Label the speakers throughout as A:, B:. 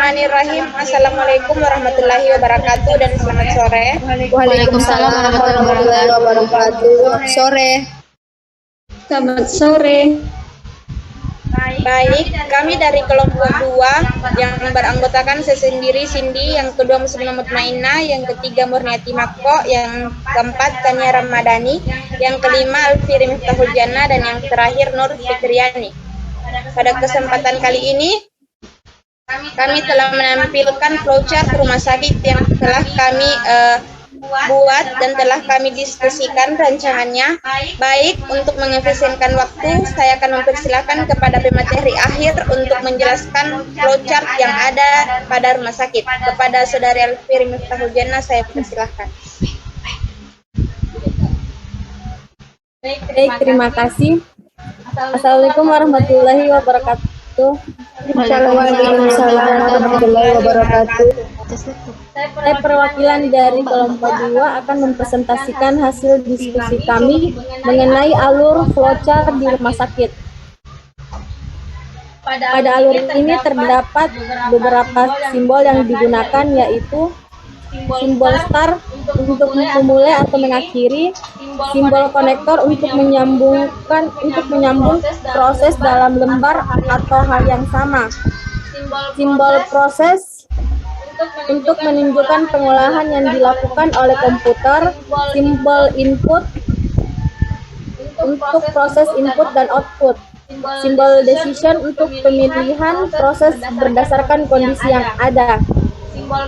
A: Bismillahirrahmanirrahim. Assalamualaikum warahmatullahi wabarakatuh dan selamat sore.
B: Waalaikumsalam warahmatullahi wabarakatuh. Sore.
C: Selamat sore.
A: Baik, kami dari kelompok 2 yang beranggotakan sesendiri Cindy, yang kedua Muslimah Mutmainah, yang ketiga Murniati Makko, yang keempat Tania Ramadhani, yang kelima Alfiri Miftahul Jannah, dan yang terakhir Nur Fitriani. Pada kesempatan kali ini, kami telah menampilkan flowchart rumah sakit yang telah kami buat dan telah kami diskusikan rancangannya. Baik, untuk mengefisienkan waktu, saya akan mempersilahkan kepada pemateri akhir untuk menjelaskan flowchart yang ada pada rumah sakit. Kepada Saudari Alfiri Miftahul Jannah, saya persilahkan.
C: Baik, terima kasih. Assalamualaikum warahmatullahi wabarakatuh.
B: Waalaikumsalam warahmatullahi wabarakatuh.
C: Saya perwakilan dari kelompok 2 akan mempresentasikan hasil diskusi kami mengenai alur flowchart di rumah sakit. Pada alur ini terdapat beberapa simbol yang digunakan, yaitu simbol star untuk memulai atau mengakhiri, simbol konektor untuk menyambung proses dalam lembar atau hal yang sama, simbol proses untuk menunjukkan pengolahan yang dilakukan oleh komputer, simbol input untuk proses input dan output, simbol decision untuk pemilihan proses berdasarkan kondisi yang ada,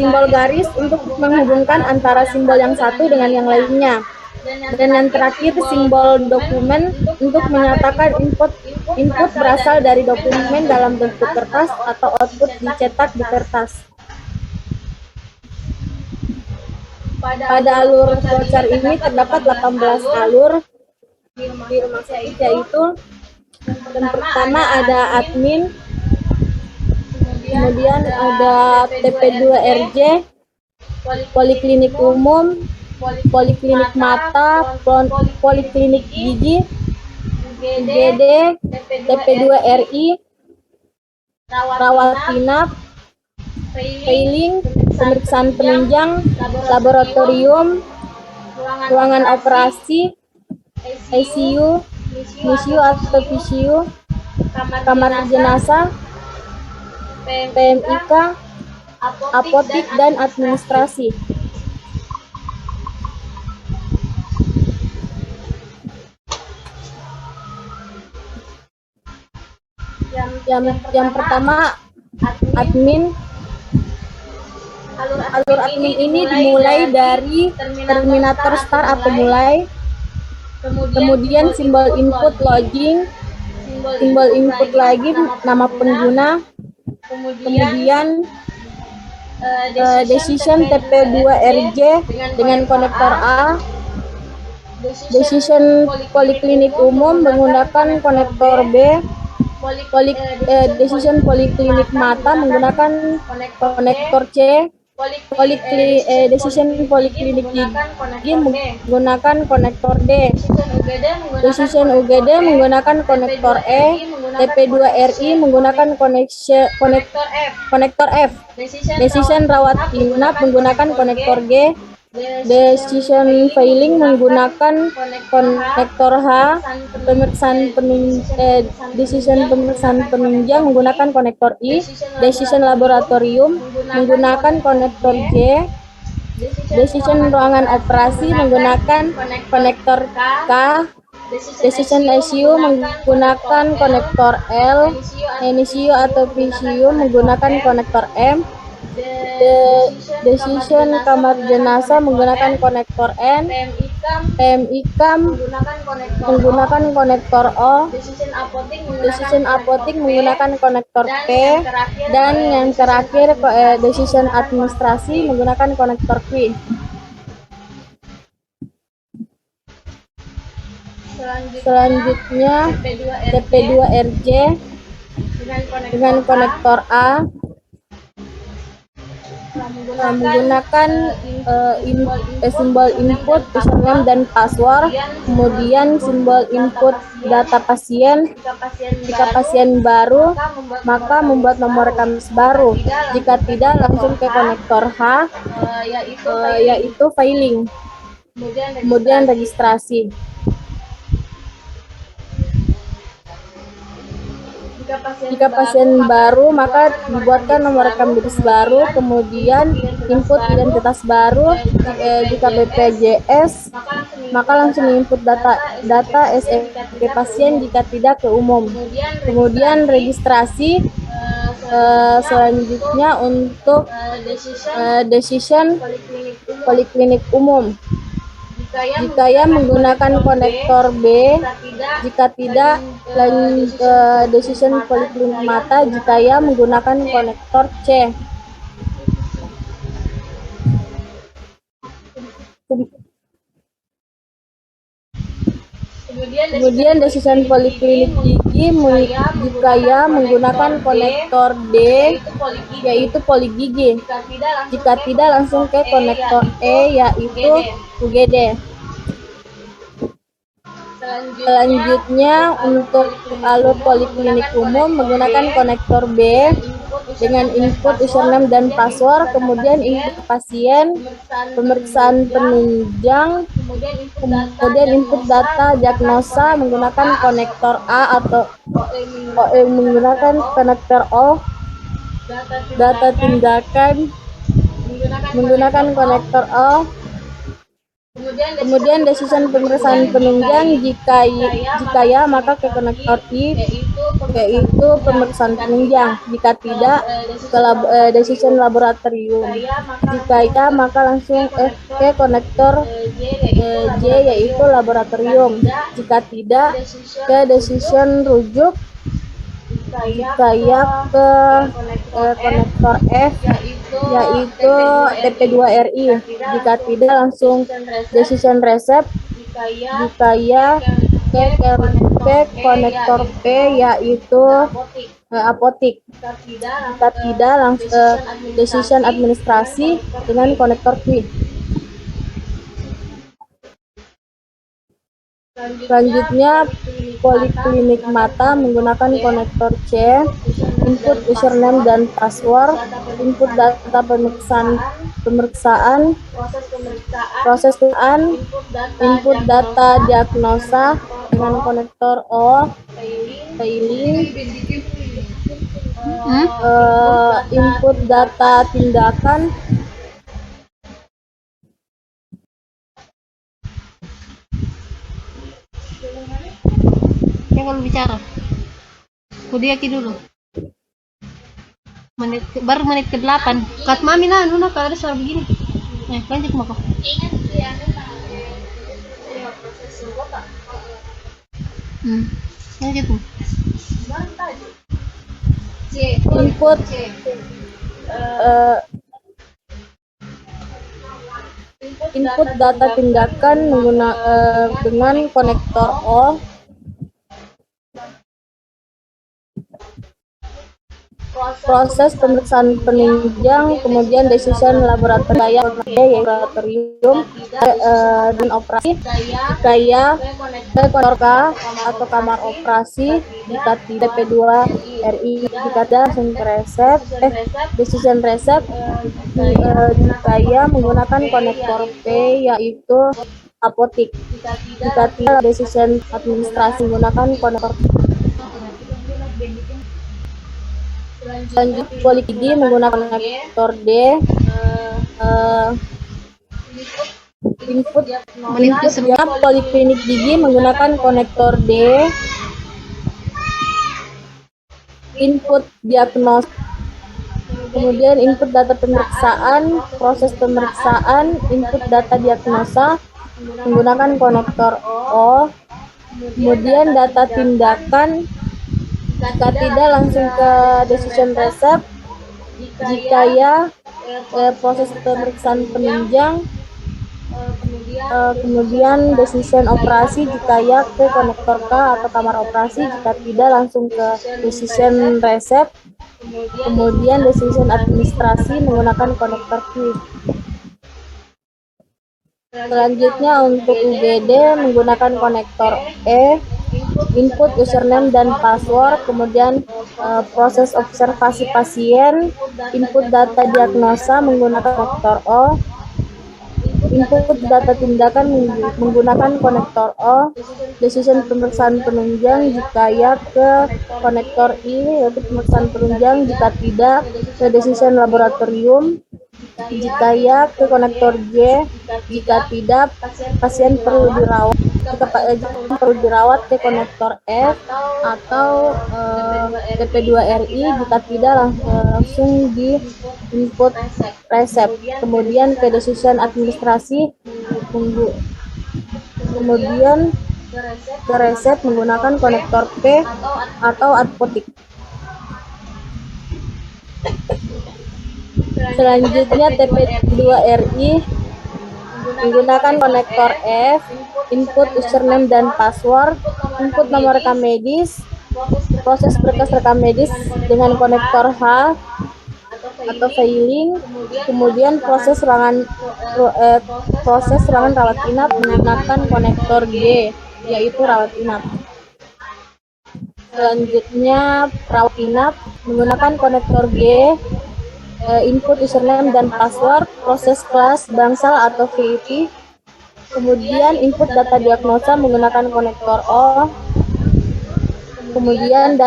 C: simbol garis untuk menghubungkan antara simbol yang satu dengan yang lainnya, dan yang terakhir simbol dokumen untuk menyatakan input berasal dari dokumen dalam bentuk kertas atau output dicetak di kertas. Pada alur flowchart ini terdapat 18 alur di rumah sakit, yaitu yang pertama ada admin, kemudian ada TP2RJ, poliklinik umum, poliklinik mata, poliklinik gigi, UGD, TP2RI, rawat inap, failing, pemeriksaan penunjang, laboratorium, ruangan operasi, ICU, NICU atau PCU, kamar jenazah, PMIK, apotik, dan administrasi. Yang pertama, admin. Alur admin ini dimulai dari terminator start atau mulai, kemudian simbol input login, simbol input lagi nama pengguna, kemudian decision TP2RJ dengan konektor A, decision poliklinik umum menggunakan konektor B, decision poliklinik mata menggunakan konektor C, decision poliklinik gigi menggunakan konektor D, decision UGD menggunakan konektor E, TP2RI menggunakan konektor F, decision rawat inap menggunakan konektor G, decision failing menggunakan konektor H, decision pemeriksaan penunjang menggunakan konektor I, decision laboratorium menggunakan konektor J, decision ruangan operasi menggunakan konektor K, decision ICU menggunakan konektor L, NICU atau PCU menggunakan konektor M, decision kamar jenazah menggunakan konektor N, PMIKAM menggunakan konektor O, decision apotik menggunakan konektor P, dan yang terakhir decision administrasi menggunakan konektor Q. Selanjutnya TP2RJ dengan konektor A, menggunakan simbol input, username dan password, kemudian simbol input data pasien. Jika pasien baru, maka membuat nomor rekam baru. Jika tidak, langsung ke konektor H, yaitu filing. Kemudian registrasi. Jika pasien baru, maka dibuatkan nomor rekam medis baru, kemudian input identitas baru. Jika BPJS, maka langsung input data SPP pasien, jika tidak ke umum. Kemudian registrasi. Selanjutnya untuk decision poliklinik umum. Jika ya menggunakan konektor B, jika tidak decision poliklinik mata, jika ya menggunakan konektor C. Kemudian decision poliklinik gigi jika ya menggunakan konektor D, yaitu poligigi. Jika tidak, langsung ke konektor E, yaitu UGD. Selanjutnya untuk alur poliklinik umum menggunakan konektor B dengan input username dan password, kemudian input pasien, pemeriksaan penunjang, kemudian input data diagnosa menggunakan konektor A atau menggunakan konektor O, data tindakan menggunakan konektor O. Kemudian decision pemeriksaan penunjang jika ya maka ke konektor I, yaitu pemeriksaan penunjang. Jika tidak, ke decision laboratorium. Jika ya maka langsung ke konektor J, yaitu laboratorium. Jika tidak, ke decision rujuk. Jika ya ke konektor F, yaitu TP2RI. Jika tidak, langsung decision receipt. Jika ya ke konektor P, yaitu apotik. Jika tidak, langsung decision administrasi dengan konektor Q. Selanjutnya poliklinik mata menggunakan konektor C, input username dan password, input data pemeriksaan, proses pemeriksaan, input data diagnosa dengan konektor O, filing, input data tindakan,
D: kalau bicara kudiaki dulu baru menit ke-8 kat mami nah nuna kalau ada suara begini lanjut mako lanjut
C: input input data tindakan dengan konektor O, proses pemeriksaan penunjang, kemudian decision laboratorium, dan operasi. Jika ya ke konektor K atau kamar operasi. Jika tidak, TP2RI. Jika tidak, decision receipt. Jika ya menggunakan konektor P, yaitu apotik. Jika tidak, decision administrasi menggunakan konektor P. Selanjutnya poligigi menggunakan konektor D, input poliklinik gigi menggunakan konektor D, input diagnosis, kemudian input data pemeriksaan, proses pemeriksaan, input data diagnosa menggunakan konektor O, kemudian data tindakan. Jika tidak, langsung ke decision receipt. Jika ya proses pemeriksaan penunjang, kemudian decision operasi. Jika ya ke konektor K atau kamar operasi. Jika tidak, langsung ke decision receipt. Kemudian decision administrasi menggunakan konektor Q. Selanjutnya untuk UGD menggunakan konektor E, input username dan password, kemudian proses observasi pasien, input data diagnosa menggunakan konektor O, input data tindakan menggunakan konektor O, decision pemeriksaan penunjang jika ya ke konektor I, yaitu pemeriksaan penunjang, jika tidak ke decision laboratorium, jika ya ke konektor J, jika tidak pasien perlu dirawat, jika pasien perlu dirawat ke konektor F atau TP2RI, jika tidak langsung di input resep. Kemudian ke decision administrasi, kemudian ke resep menggunakan konektor P atau apotik. Selanjutnya TP2RI menggunakan konektor F, input username dan password, input nomor rekam medis, proses berkas rekam medis dengan konektor H atau filing, kemudian proses serangan rawat inap menggunakan konektor G, yaitu rawat inap. Selanjutnya rawat inap menggunakan konektor G, input username dan password, proses kelas bangsal atau VIP, kemudian input data diagnosa menggunakan konektor O, kemudian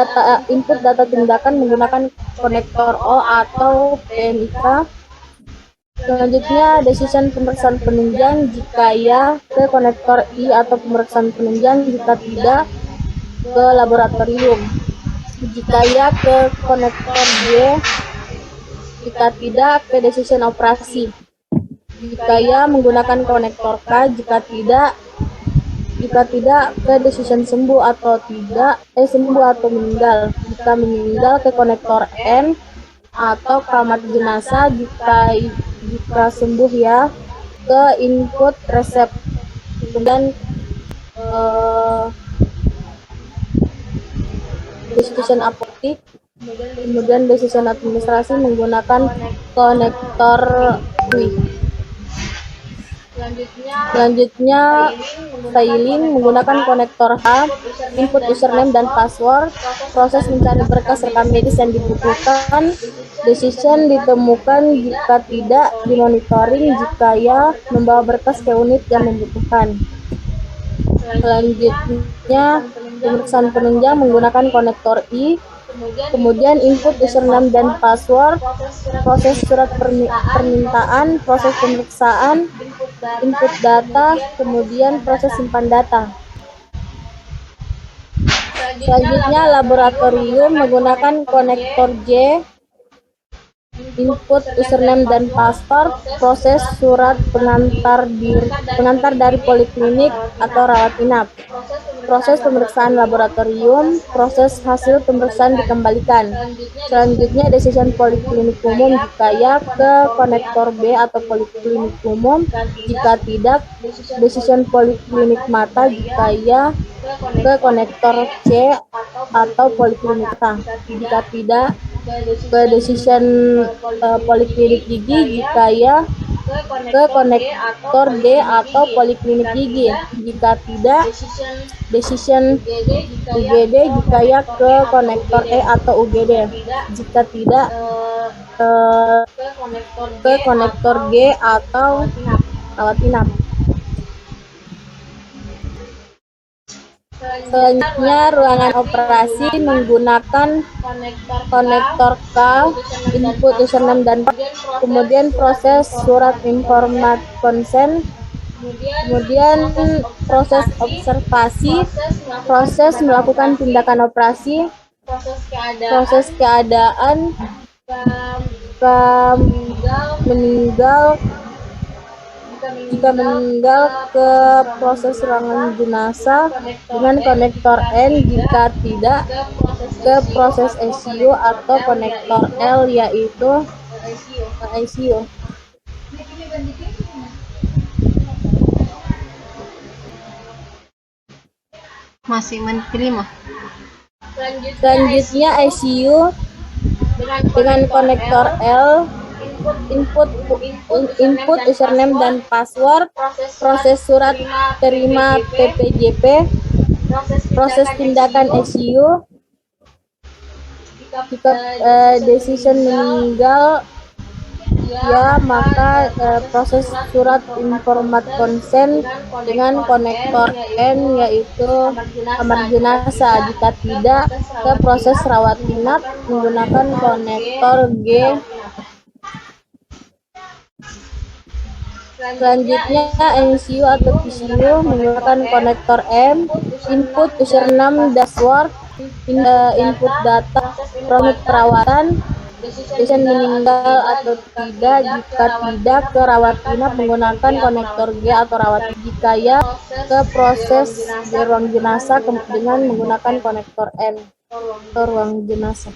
C: input data tindakan menggunakan konektor O atau PMIK. Selanjutnya decision pemeriksaan penunjang jika ya ke konektor I atau pemeriksaan penunjang, jika tidak ke laboratorium, jika ya ke konektor J, jika tidak ke decision operasi, jika ya menggunakan konektor K, jika tidak ke decision sembuh atau meninggal, jika meninggal ke konektor N atau kamar jenazah, jika sembuh ya ke input resep. Kemudian decision apotik, kemudian decision administrasi menggunakan konektor UI. Selanjutnya filing menggunakan konektor H, input username dan password, proses mencari berkas rekam medis yang dibutuhkan, decision ditemukan, jika tidak dimonitoring, jika ya membawa berkas ke unit yang membutuhkan. Selanjutnya pemeriksaan penunjang menggunakan konektor I, kemudian input username dan password, proses surat permintaan, proses pemeriksaan, input data, kemudian proses simpan data. Selanjutnya laboratorium menggunakan konektor J, input username dan password, proses surat pengantar dari poliklinik atau rawat inap, proses pemeriksaan laboratorium, proses hasil pemeriksaan dikembalikan. Selanjutnya decision poliklinik umum jika ya ke konektor B atau poliklinik umum, jika tidak decision poliklinik mata, jika ya ke konektor C atau poliklinik mata, jika tidak ke decision poliklinik gigi, jika ya ke konektor D atau poliklinik gigi, jika tidak decision UGD, jika ya ke konektor E atau UGD, jika tidak ke konektor G atau rawat inap. Selanjutnya ruangan operasi menggunakan konektor K, input username dan kemudian proses surat informat konsen, kemudian proses observasi, proses melakukan tindakan operasi, proses keadaan, meninggal, jika meninggal ke proses serangan jenazah dengan konektor N, jika tidak ke proses ICU atau konektor L, yaitu ICU.
D: Masih menteri mah.
C: Selanjutnya ICU Dengan konektor L, input username dan password, proses surat terima PPJP, proses tindakan SU. Jika decision meninggal, ya maka proses surat informat konsen dengan konektor N, yaitu kamar jenazah. Jika tidak, ke proses rawat inap menggunakan konektor G. Selanjutnya NCU atau PCU menggunakan konektor M, input username dashboard, input data proses perawatan, decision meninggal atau tidak. Jika tidak, ke rawat inap menggunakan konektor G atau rawat. Jika ya, ke proses di ruang jenazah dengan menggunakan konektor N ke ruang jenazah.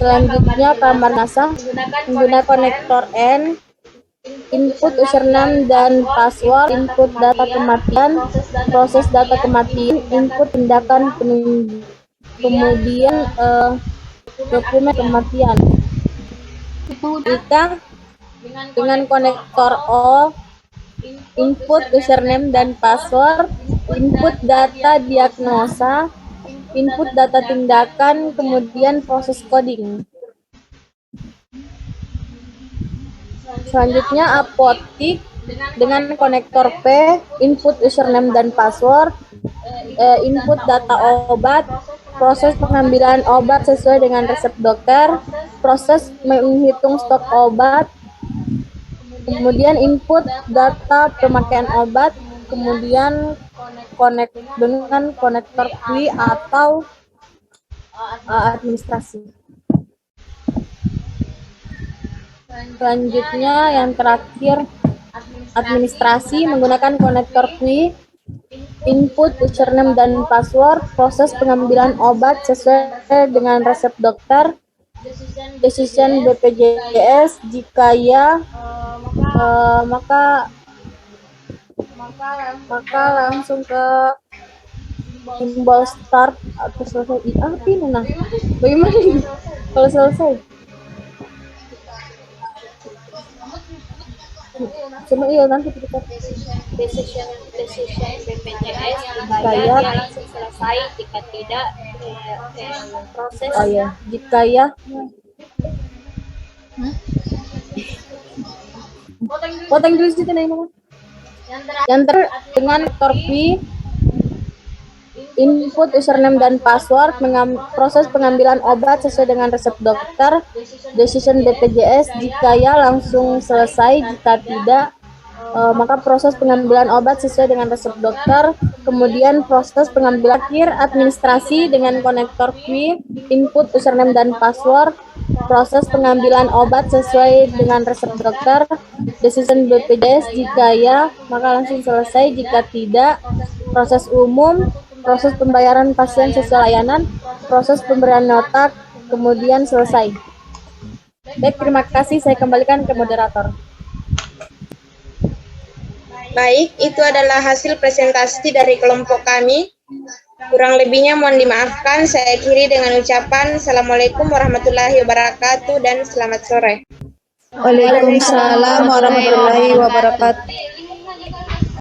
C: Selanjutnya kamar jenazah menggunakan konektor N, input username dan password, input data kematian, proses data kematian, input tindakan kemudian dokumen kematian. Jika dengan konektor O, input username dan password, input data diagnosa, input data tindakan, kemudian proses coding. Selanjutnya apotik dengan konektor P, input username dan password, input data obat, proses pengambilan obat sesuai dengan resep dokter, proses menghitung stok obat, kemudian input data pemakaian obat, kemudian dengan konektor QI atau administrasi. Selanjutnya yang terakhir administrasi menggunakan konektor QI, input username dan password, proses pengambilan obat sesuai dengan resep dokter, decision BPJS. Jika ya, maka langsung ke simbol start atau selesai. Ini nah, bagaimana ini kalau selesai? Cuma iya nanti kita
B: Decision BPJS
C: Saya
B: langsung selesai. Jika tidak, proses.
C: oh ya, jika ya potong dulu situ nih Mama. Yang dengan Torpi, input username dan password, proses pengambilan obat sesuai dengan resep dokter, decision BPJS. Jika ya langsung selesai, jika tidak maka proses pengambilan obat sesuai dengan resep dokter, kemudian proses pengambilan akhir administrasi dengan konektor QI, input username dan password, proses pengambilan obat sesuai dengan resep dokter, decision BPJS. Jika ya maka langsung selesai, jika tidak proses umum, proses pembayaran pasien sesuai layanan, proses pemberian nota, kemudian selesai. Baik, terima kasih. Saya kembalikan ke moderator.
A: Baik, itu adalah hasil presentasi dari kelompok kami. Kurang lebihnya mohon dimaafkan. Saya akhiri dengan ucapan Assalamualaikum warahmatullahi wabarakatuh dan selamat sore.
B: Waalaikumsalam warahmatullahi wabarakatuh.